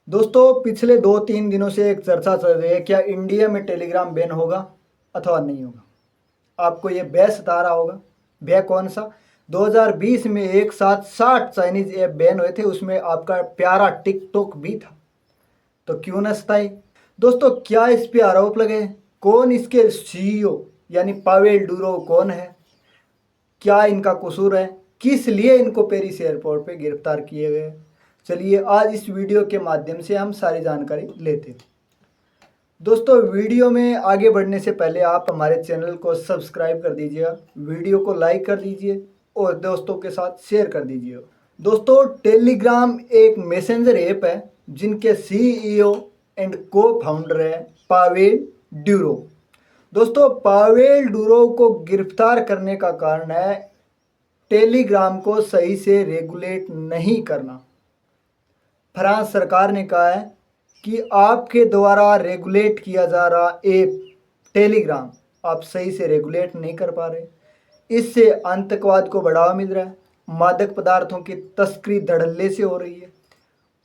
दोस्तों पिछले 2-3 दिनों से एक चर्चा चल रही है, क्या इंडिया में टेलीग्राम बैन होगा अथवा नहीं होगा। आपको ये भय सता रहा होगा। भय कौन सा? 2020 में एक साथ 60 चाइनीज ऐप बैन हुए थे, उसमें आपका प्यारा टिकटॉक भी था। तो क्यों न सताए। दोस्तों क्या इस पे आरोप लगे? कौन इसके सीईओ यानी पावेल डूरो कौन है? क्या इनका कसूर है? किस लिए इनको पेरिस एयरपोर्ट पे गिरफ्तार किए गए? चलिए आज इस वीडियो के माध्यम से हम सारी जानकारी लेते हैं। दोस्तों वीडियो में आगे बढ़ने से पहले आप हमारे चैनल को सब्सक्राइब कर दीजिएगा, वीडियो को लाइक कर दीजिए और दोस्तों के साथ शेयर कर दीजिए। दोस्तों टेलीग्राम एक मैसेंजर ऐप है जिनके सीईओ एंड को फाउंडर है पावेल ड्यूरो। दोस्तों पावेल डूरो को गिरफ्तार करने का कारण है टेलीग्राम को सही से रेगुलेट नहीं करना। फ्रांस सरकार ने कहा है कि आपके द्वारा रेगुलेट किया जा रहा ऐप टेलीग्राम आप सही से रेगुलेट नहीं कर पा रहे। इससे आतंकवाद को बढ़ावा मिल रहा है, मादक पदार्थों की तस्करी धड़ल्ले से हो रही है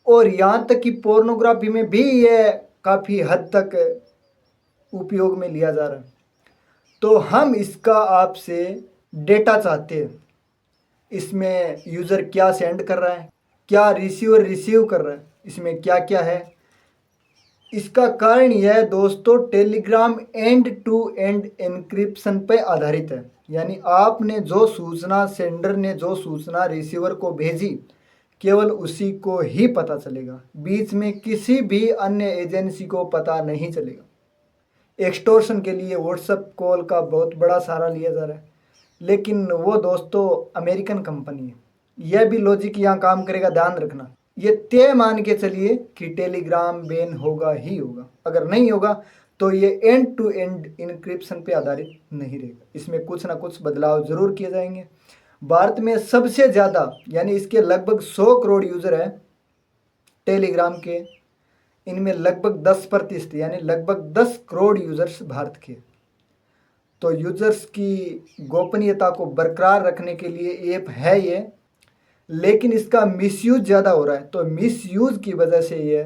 और यहाँ तक कि पोर्नोग्राफी में भी यह काफ़ी हद तक उपयोग में लिया जा रहा है। तो हम इसका आपसे डेटा चाहते हैं। इसमें यूज़र क्या सेंड कर रहा है, क्या रिसीवर रिसीव कर रहा है, इसमें क्या क्या है। इसका कारण यह है दोस्तों, Telegram end to end encryption पर आधारित है। यानी आपने जो सूचना, सेंडर ने जो सूचना रिसीवर को भेजी, केवल उसी को ही पता चलेगा, बीच में किसी भी अन्य एजेंसी को पता नहीं चलेगा। एक्सटोर्शन के लिए व्हाट्सएप कॉल का बहुत बड़ा सहारा लिया जा रहा है, लेकिन वो दोस्तों अमेरिकन कंपनी है। यह भी लॉजिक यहाँ काम करेगा, ध्यान रखना। ये तय मान के चलिए कि टेलीग्राम बैन होगा ही होगा। अगर नहीं होगा तो ये एंड टू एंड इनक्रिप्शन पे आधारित नहीं रहेगा, इसमें कुछ ना कुछ बदलाव जरूर किए जाएंगे। भारत में सबसे ज़्यादा यानी इसके लगभग 100 करोड़ यूज़र है टेलीग्राम के। इनमें लगभग 10% यानी लगभग 10 करोड़ यूज़र्स भारत के। तो यूज़र्स की गोपनीयता को बरकरार रखने के लिए ऐप है ये, लेकिन इसका मिसयूज ज़्यादा हो रहा है। तो मिसयूज की वजह से ये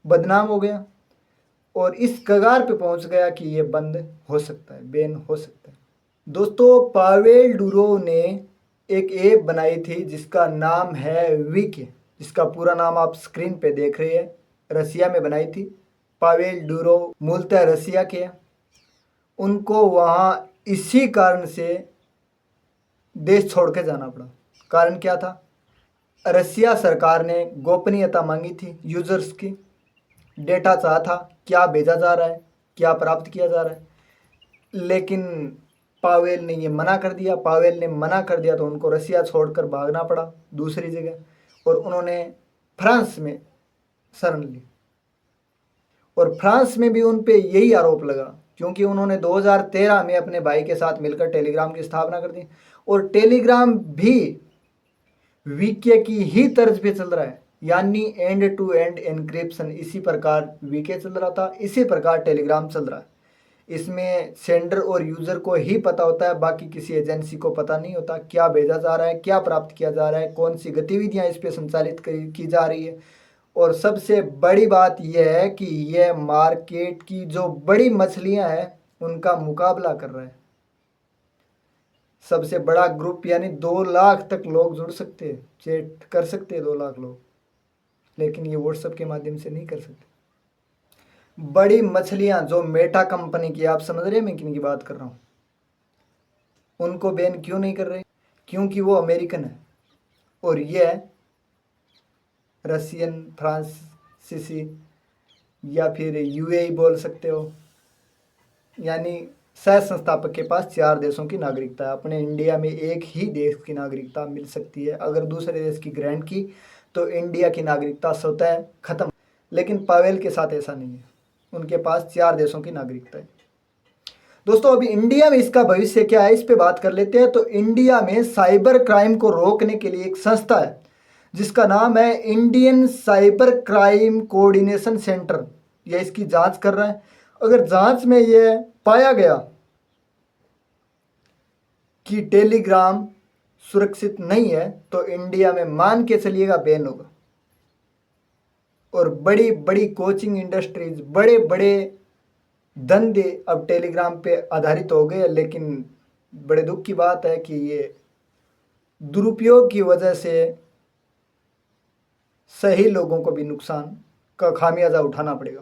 बदनाम हो गया और इस कगार पे पहुंच गया कि ये बंद हो सकता है, बैन हो सकता है। दोस्तों पावेल डूरो ने एक ऐप बनाई थी जिसका नाम है विके, जिसका पूरा नाम आप स्क्रीन पे देख रहे हैं। रसिया में बनाई थी। पावेल डूरो मूलतः रसिया के हैं। उनको वहाँ इसी कारण से देश छोड़ के जाना पड़ा। कारण क्या था? रसिया सरकार ने गोपनीयता मांगी थी यूज़र्स की, डेटा चाहा था, क्या भेजा जा रहा है, क्या प्राप्त किया जा रहा है, लेकिन पावेल ने ये मना कर दिया। पावेल ने मना कर दिया तो उनको रसिया छोड़कर भागना पड़ा दूसरी जगह और उन्होंने फ्रांस में शरण ली। और फ्रांस में भी उन पे यही आरोप लगा क्योंकि उन्होंने 2013 में अपने भाई के साथ मिलकर टेलीग्राम की स्थापना कर दी और टेलीग्राम भी वीके की ही तर्ज पे चल रहा है, यानी एंड टू एंड एन्क्रिप्शन। इसी प्रकार वीके चल रहा था, इसी प्रकार टेलीग्राम चल रहा है। इसमें सेंडर और यूज़र को ही पता होता है, बाकी किसी एजेंसी को पता नहीं होता क्या भेजा जा रहा है, क्या प्राप्त किया जा रहा है, कौन सी गतिविधियां इस पर संचालित की जा रही है। और सबसे बड़ी बात यह है कि यह मार्केट की जो बड़ी मछलियां हैं उनका मुकाबला कर रहा है। सबसे बड़ा ग्रुप यानी 2 लाख तक लोग जुड़ सकते हैं, चैट कर सकते हैं 2 लाख लोग, लेकिन ये व्हाट्सएप के माध्यम से नहीं कर सकते। बड़ी मछलियां जो मेटा कंपनी की, आप समझ रहे हैं मैं किन की बात कर रहा हूँ, उनको बैन क्यों नहीं कर रहे? क्योंकि वो अमेरिकन है और ये रसियन, फ्रांसीसी या फिर यूएई बोल सकते हो। यानी सह संस्थापक के पास 4 देशों की नागरिकता है। अपने इंडिया में एक ही देश की नागरिकता मिल सकती है। अगर दूसरे देश की ग्रांट की तो इंडिया की नागरिकता स्वतः खत्म। लेकिन पावेल के साथ ऐसा नहीं है, उनके पास 4 देशों की नागरिकता है। दोस्तों अभी इंडिया में इसका भविष्य क्या है, इस पे बात कर लेते हैं। तो इंडिया में साइबर क्राइम को रोकने के लिए एक संस्था है जिसका नाम है Indian cyber crime coordination centre. यह इसकी जांच कर रहा है। अगर जांच में यह पाया गया कि टेलीग्राम सुरक्षित नहीं है तो इंडिया में मान के चलिएगा बैन होगा। और बड़ी बड़ी कोचिंग इंडस्ट्रीज, बड़े बड़े धंधे अब टेलीग्राम पे आधारित हो गए। लेकिन बड़े दुख की बात है कि ये दुरुपयोग की वजह से सही लोगों को भी नुकसान का खामियाजा उठाना पड़ेगा।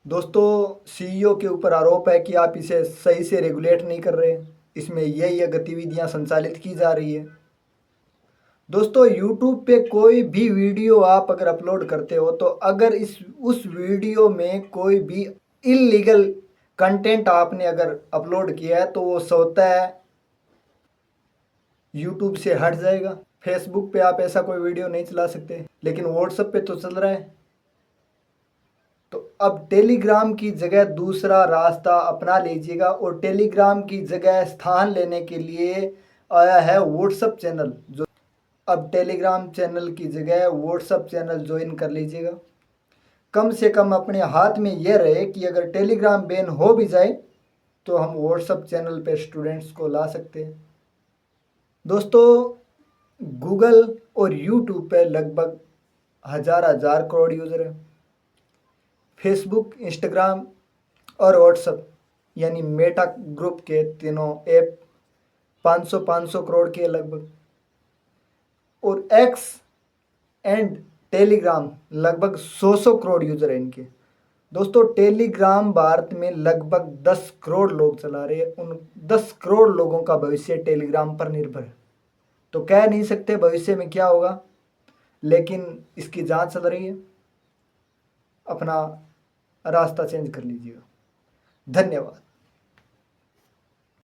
दोस्तों, सीईओ के ऊपर आरोप है कि आप इसे सही से रेगुलेट नहीं कर रहे, इसमें ये गतिविधियां संचालित की जा रही है। दोस्तों, यूट्यूब पे कोई भी वीडियो आप अगर अपलोड करते हो तो अगर उस वीडियो में कोई भी इलीगल कंटेंट आपने अगर अपलोड किया है तो वो स्वतः यूट्यूब से हट जाएगा। फेसबुक पे आप ऐसा कोई वीडियो नहीं चला सकते, लेकिन व्हाट्सएप पे तो चल रहा है। तो अब टेलीग्राम की जगह दूसरा रास्ता अपना लीजिएगा और टेलीग्राम की जगह स्थान लेने के लिए आया है व्हाट्सएप चैनल। जो अब टेलीग्राम चैनल की जगह व्हाट्सएप चैनल ज्वाइन कर लीजिएगा। कम से कम अपने हाथ में यह रहे कि अगर टेलीग्राम बैन हो भी जाए तो हम व्हाट्सएप चैनल पे स्टूडेंट्स को ला सकते हैं। दोस्तों, गूगल और यूट्यूब पे लगभग हजार करोड़ यूज़र हैं। फेसबुक, इंस्टाग्राम और व्हाट्सएप यानी मेटा ग्रुप के तीनों ऐप 500 करोड़ के लगभग, और एक्स एंड टेलीग्राम लगभग 100 करोड़ यूज़र हैं इनके। दोस्तों, टेलीग्राम भारत में लगभग 10 करोड़ लोग चला रहे हैं। उन 10 करोड़ लोगों का भविष्य टेलीग्राम पर निर्भर है। तो कह नहीं सकते भविष्य में क्या होगा, लेकिन इसकी जांच चल रही है। अपना रास्ता चेंज कर लीजिएगा। धन्यवाद।